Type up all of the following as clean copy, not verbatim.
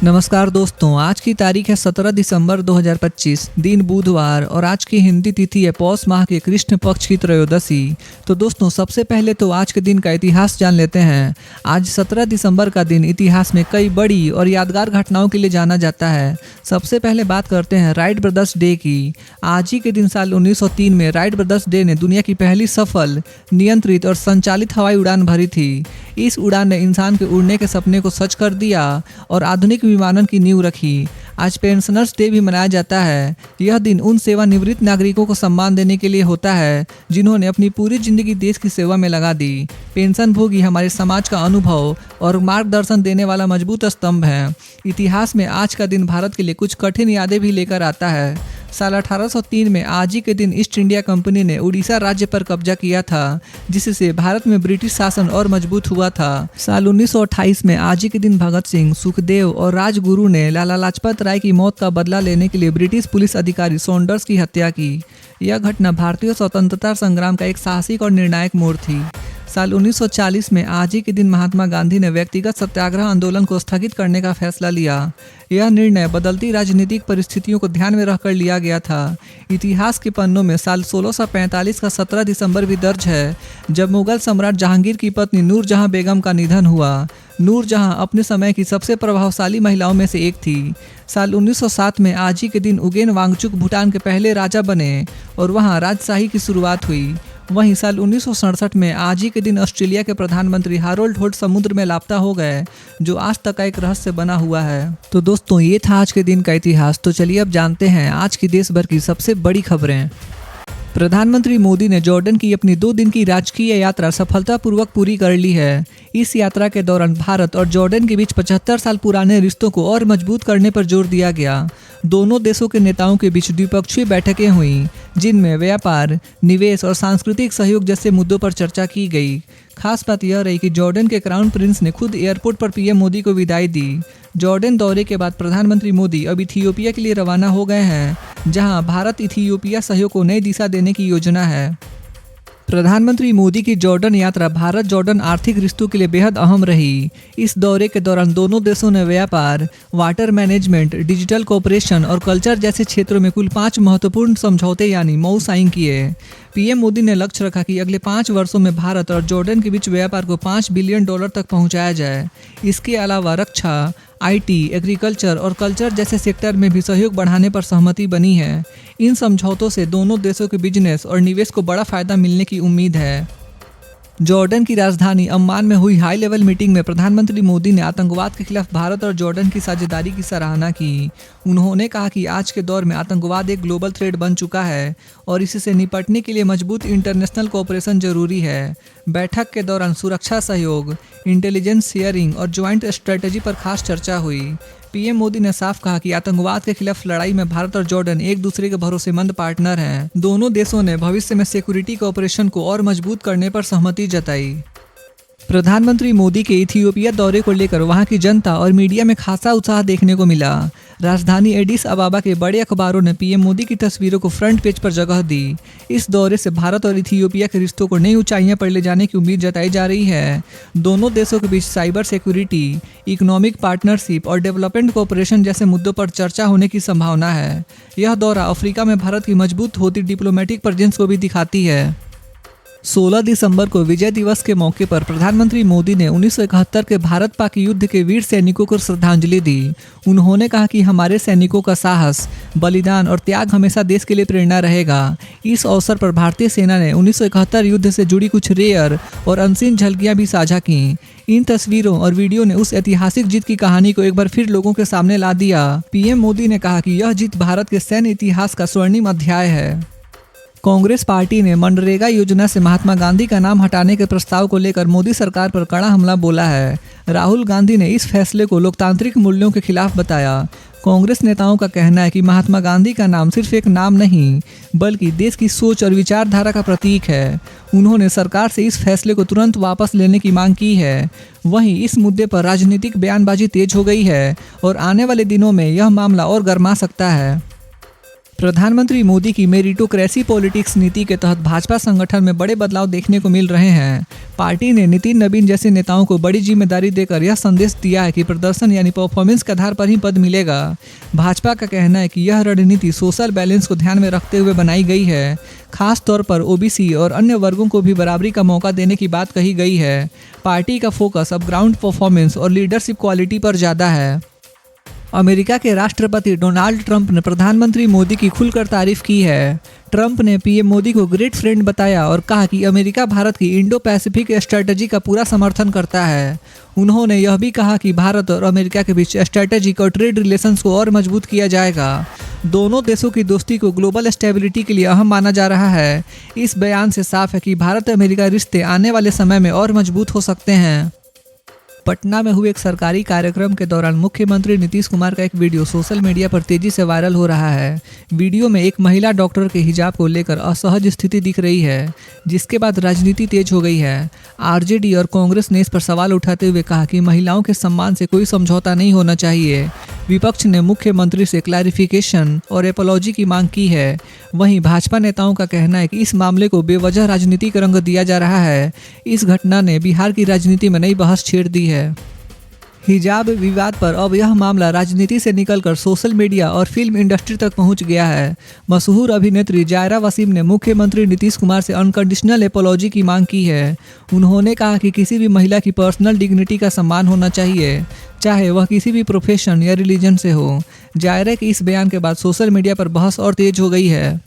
नमस्कार दोस्तों, आज की तारीख है 17 दिसंबर 2025, दिन बुधवार और आज की हिंदी तिथि है पौष माह के कृष्ण पक्ष की त्रयोदशी। तो दोस्तों, सबसे पहले तो आज के दिन का इतिहास जान लेते हैं। आज 17 दिसंबर का दिन इतिहास में कई बड़ी और यादगार घटनाओं के लिए जाना जाता है। सबसे पहले बात करते हैं राइट ब्रदर्स डे की। आज ही के दिन साल 1903 में राइट ब्रदर्स डे ने दुनिया की पहली सफल, नियंत्रित और संचालित हवाई उड़ान भरी थी। इस उड़ान ने इंसान के उड़ने के सपने को सच कर दिया और आधुनिक विमानन की नींव रखी। आज पेंशनर्स डे भी मनाया जाता है। यह दिन उन सेवानिवृत्त नागरिकों को सम्मान देने के लिए होता है जिन्होंने अपनी पूरी जिंदगी देश की सेवा में लगा दी। पेंशनभोगी हमारे समाज का अनुभव और मार्गदर्शन देने वाला मजबूत स्तंभ है। इतिहास में आज का दिन भारत के लिए कुछ कठिन यादें भी लेकर आता है। साल 1803 में आज ही के दिन ईस्ट इंडिया कंपनी ने उड़ीसा राज्य पर कब्जा किया था, जिससे भारत में ब्रिटिश शासन और मजबूत हुआ था। साल 1928 में आज ही के दिन भगत सिंह, सुखदेव और राजगुरु ने लाला लाजपत राय की मौत का बदला लेने के लिए ब्रिटिश पुलिस अधिकारी सॉन्डर्स की हत्या की। यह घटना भारतीय स्वतंत्रता संग्राम का एक साहसिक और निर्णायक मोड़ थी। साल 1940 में आज ही के दिन महात्मा गांधी ने व्यक्तिगत सत्याग्रह आंदोलन को स्थगित करने का फैसला लिया। यह निर्णय बदलती राजनीतिक परिस्थितियों को ध्यान में रखकर लिया गया था। इतिहास के पन्नों में साल 1645 का 17 दिसंबर भी दर्ज है, जब मुगल सम्राट जहांगीर की पत्नी नूरजहां बेगम का निधन हुआ। नूरजहां अपने समय की सबसे प्रभावशाली महिलाओं में से एक थी। साल 1907 में आज ही के दिन उगेन वांगचुक भूटान के पहले राजा बने और वहां राजशाही की शुरुआत हुई। वहीं साल 1967 में आज ही के दिन ऑस्ट्रेलिया के प्रधानमंत्री हारोल्ड होल्ट समुद्र में लापता हो गए, जो आज तक का एक रहस्य बना हुआ है। तो दोस्तों, ये था आज के दिन का इतिहास। तो चलिए अब जानते हैं आज की देश भर की सबसे बड़ी खबरें। प्रधानमंत्री मोदी ने जॉर्डन की अपनी 2 दिन की राजकीय यात्रा सफलतापूर्वक पूरी कर ली है। इस यात्रा के दौरान भारत और जॉर्डन के बीच 75 साल पुराने रिश्तों को और मजबूत करने पर जोर दिया गया। दोनों देशों के नेताओं के बीच द्विपक्षीय बैठकें हुईं, जिनमें व्यापार, निवेश और सांस्कृतिक सहयोग जैसे मुद्दों पर चर्चा की गई। खास बात यह रही कि जॉर्डन के क्राउन प्रिंस ने खुद एयरपोर्ट पर पीएम मोदी को विदाई दी। जॉर्डन दौरे के बाद प्रधानमंत्री मोदी अब इथियोपिया के लिए रवाना हो गए हैं, जहां भारत इथियोपिया सहयोग को नई दिशा देने की योजना है। प्रधानमंत्री मोदी की जॉर्डन यात्रा भारत जॉर्डन आर्थिक रिश्तों के लिए बेहद अहम रही। इस दौरे के दौरान दोनों देशों ने व्यापार, वाटर मैनेजमेंट, डिजिटल कोऑपरेशन और कल्चर जैसे क्षेत्रों में कुल 5 महत्वपूर्ण समझौते यानी मऊ साइन किए। पीएम मोदी ने लक्ष्य रखा कि अगले 5 वर्षों में भारत और जॉर्डन के बीच व्यापार को $5 बिलियन तक पहुंचाया जाए। इसके अलावा रक्षा, आईटी, एग्रीकल्चर और कल्चर जैसे सेक्टर में भी सहयोग बढ़ाने पर सहमति बनी है। इन समझौतों से दोनों देशों के बिजनेस और निवेश को बड़ा फायदा मिलने की उम्मीद है। जॉर्डन की राजधानी अम्मान में हुई हाई लेवल मीटिंग में प्रधानमंत्री मोदी ने आतंकवाद के खिलाफ भारत और जॉर्डन की साझेदारी की सराहना की। उन्होंने कहा कि आज के दौर में आतंकवाद एक ग्लोबल थ्रेट बन चुका है और इससे निपटने के लिए मजबूत इंटरनेशनल कोऑपरेशन जरूरी है। बैठक के दौरान सुरक्षा सहयोग, इंटेलिजेंस शेयरिंग और ज्वाइंट स्ट्रेटजी पर खास चर्चा हुई। पीएम मोदी ने साफ कहा कि आतंकवाद के खिलाफ लड़ाई में भारत और जॉर्डन एक दूसरे के भरोसेमंद पार्टनर हैं। दोनों देशों ने भविष्य में सिक्योरिटी कोऑपरेशन को और मजबूत करने पर सहमति जताई। प्रधानमंत्री मोदी के इथियोपिया दौरे को लेकर वहां की जनता और मीडिया में खासा उत्साह देखने को मिला। राजधानी एडिस अबाबा के बड़े अखबारों ने पीएम मोदी की तस्वीरों को फ्रंट पेज पर जगह दी। इस दौरे से भारत और इथियोपिया के रिश्तों को नई ऊंचाइयां पर ले जाने की उम्मीद जताई जा रही है। दोनों देशों के बीच साइबर सिक्योरिटी, इकोनॉमिक पार्टनरशिप और डेवलपमेंट कोऑपरेशन जैसे मुद्दों पर चर्चा होने की संभावना है। यह दौरा अफ्रीका में भारत की मजबूत होती डिप्लोमेटिक प्रेजेंस को भी दिखाती है। 16 दिसंबर को विजय दिवस के मौके पर प्रधानमंत्री मोदी ने 1971 के भारत पाक युद्ध के वीर सैनिकों को श्रद्धांजलि दी। उन्होंने कहा कि हमारे सैनिकों का साहस, बलिदान और त्याग हमेशा देश के लिए प्रेरणा रहेगा। इस अवसर पर भारतीय सेना ने 1971 युद्ध से जुड़ी कुछ रेयर और अनसीन झलकियां भी साझा की। इन तस्वीरों और वीडियो ने उस ऐतिहासिक जीत की कहानी को एक बार फिर लोगों के सामने ला दिया। पीएम मोदी ने कहा कि यह जीत भारत के सैन्य इतिहास का स्वर्णिम अध्याय है। कांग्रेस पार्टी ने मनरेगा योजना से महात्मा गांधी का नाम हटाने के प्रस्ताव को लेकर मोदी सरकार पर कड़ा हमला बोला है। राहुल गांधी ने इस फैसले को लोकतांत्रिक मूल्यों के खिलाफ बताया। कांग्रेस नेताओं का कहना है कि महात्मा गांधी का नाम सिर्फ एक नाम नहीं, बल्कि देश की सोच और विचारधारा का प्रतीक है। उन्होंने सरकार से इस फैसले को तुरंत वापस लेने की मांग की है। वहीं इस मुद्दे पर राजनीतिक बयानबाजी तेज हो गई है और आने वाले दिनों में यह मामला और गर्मा सकता है। प्रधानमंत्री मोदी की मेरिटोक्रेसी पॉलिटिक्स नीति के तहत भाजपा संगठन में बड़े बदलाव देखने को मिल रहे हैं। पार्टी ने नितिन नवीन जैसे नेताओं को बड़ी जिम्मेदारी देकर यह संदेश दिया है कि प्रदर्शन यानी परफॉर्मेंस के आधार पर ही पद मिलेगा। भाजपा का कहना है कि यह रणनीति सोशल बैलेंस को ध्यान में रखते हुए बनाई गई है। खास तौर पर ओबीसी और अन्य वर्गों को भी बराबरी का मौका देने की बात कही गई है। पार्टी का फोकस अब ग्राउंड परफॉर्मेंस और लीडरशिप क्वालिटी पर ज़्यादा है। अमेरिका के राष्ट्रपति डोनाल्ड ट्रंप ने प्रधानमंत्री मोदी की खुलकर तारीफ की है। ट्रंप ने पीएम मोदी को ग्रेट फ्रेंड बताया और कहा कि अमेरिका भारत की इंडो पैसिफिक स्ट्रेटजी का पूरा समर्थन करता है। उन्होंने यह भी कहा कि भारत और अमेरिका के बीच स्ट्रेटेजिक और ट्रेड रिलेशंस को और मजबूत किया जाएगा। दोनों देशों की दोस्ती को ग्लोबल स्टेबिलिटी के लिए अहम माना जा रहा है। इस बयान से साफ है कि भारत अमेरिका रिश्ते आने वाले समय में और मजबूत हो सकते हैं। पटना में हुए एक सरकारी कार्यक्रम के दौरान मुख्यमंत्री नीतीश कुमार का एक वीडियो सोशल मीडिया पर तेजी से वायरल हो रहा है। वीडियो में एक महिला डॉक्टर के हिजाब को लेकर असहज स्थिति दिख रही है, जिसके बाद राजनीति तेज हो गई है। आरजेडी और कांग्रेस ने इस पर सवाल उठाते हुए कहा कि महिलाओं के सम्मान से कोई समझौता नहीं होना चाहिए। विपक्ष ने मुख्यमंत्री से क्लैरिफिकेशन और एपोलॉजी की मांग की है। वहीं भाजपा नेताओं का कहना है कि इस मामले को बेवजह राजनीतिक रंग दिया जा रहा है। इस घटना ने बिहार की राजनीति में नई बहस छेड़ दी है। हिजाब विवाद पर अब यह मामला राजनीति से निकलकर सोशल मीडिया और फिल्म इंडस्ट्री तक पहुंच गया है। मशहूर अभिनेत्री जायरा वसीम ने मुख्यमंत्री नीतीश कुमार से अनकंडीशनल एपोलॉजी की मांग की है। उन्होंने कहा कि किसी भी महिला की पर्सनल डिग्निटी का सम्मान होना चाहिए, चाहे वह किसी भी प्रोफेशन या रिलीजन से हो। जायरा के इस बयान के बाद सोशल मीडिया पर बहस और तेज हो गई है।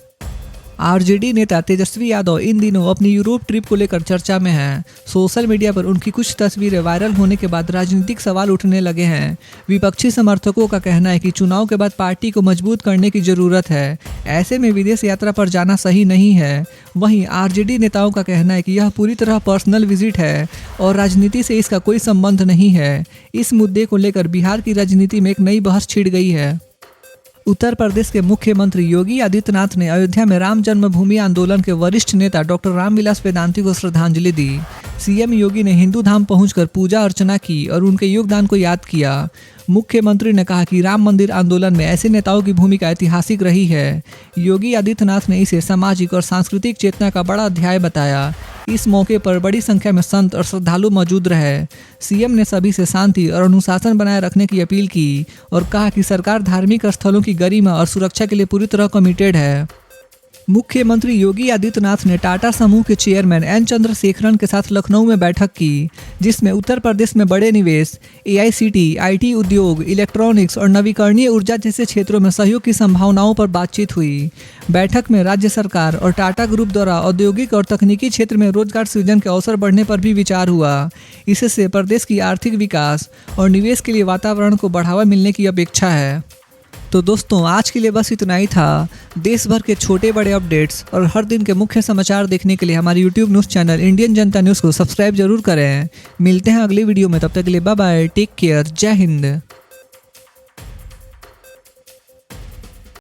आरजेडी नेता तेजस्वी यादव इन दिनों अपनी यूरोप ट्रिप को लेकर चर्चा में हैं। सोशल मीडिया पर उनकी कुछ तस्वीरें वायरल होने के बाद राजनीतिक सवाल उठने लगे हैं। विपक्षी समर्थकों का कहना है कि चुनाव के बाद पार्टी को मजबूत करने की जरूरत है, ऐसे में विदेश यात्रा पर जाना सही नहीं है। वहीं आरजेडी नेताओं का कहना है कि यह पूरी तरह पर्सनल विजिट है और राजनीति से इसका कोई संबंध नहीं है। इस मुद्दे को लेकर बिहार की राजनीति में एक नई बहस छिड़ गई है। उत्तर प्रदेश के मुख्यमंत्री योगी आदित्यनाथ ने अयोध्या में राम जन्मभूमि आंदोलन के वरिष्ठ नेता डॉक्टर रामविलास वेदांती को श्रद्धांजलि दी। सीएम योगी ने हिंदू धाम पहुंचकर पूजा अर्चना की और उनके योगदान को याद किया। मुख्यमंत्री ने कहा कि राम मंदिर आंदोलन में ऐसे नेताओं की भूमिका ऐतिहासिक रही है। योगी आदित्यनाथ ने इसे सामाजिक और सांस्कृतिक चेतना का बड़ा अध्याय बताया। इस मौके पर बड़ी संख्या में संत और श्रद्धालु मौजूद रहे। सीएम ने सभी से शांति और अनुशासन बनाए रखने की अपील की और कहा कि सरकार धार्मिक स्थलों की गरिमा और सुरक्षा के लिए पूरी तरह कमिटेड है। मुख्यमंत्री योगी आदित्यनाथ ने टाटा समूह के चेयरमैन एन चंद्रशेखरन के साथ लखनऊ में बैठक की, जिसमें उत्तर प्रदेश में बड़े निवेश, एआईसीटी, आईटी उद्योग, इलेक्ट्रॉनिक्स और नवीकरणीय ऊर्जा जैसे क्षेत्रों में सहयोग की संभावनाओं पर बातचीत हुई। बैठक में राज्य सरकार और टाटा ग्रुप द्वारा औद्योगिक और तकनीकी क्षेत्र में रोजगार सृजन के अवसर बढ़ने पर भी विचार हुआ। इससे प्रदेश की आर्थिक विकास और निवेश के लिए वातावरण को बढ़ावा मिलने की अपेक्षा है। तो दोस्तों, आज के लिए बस इतना ही था। देश भर के छोटे बड़े अपडेट्स और हर दिन के मुख्य समाचार देखने के लिए हमारे यूट्यूब न्यूज़ चैनल इंडियन जनता न्यूज़ को सब्सक्राइब जरूर करें। मिलते हैं अगली वीडियो में, तब तक के लिए बाय बाय, टेक केयर, जय हिंद।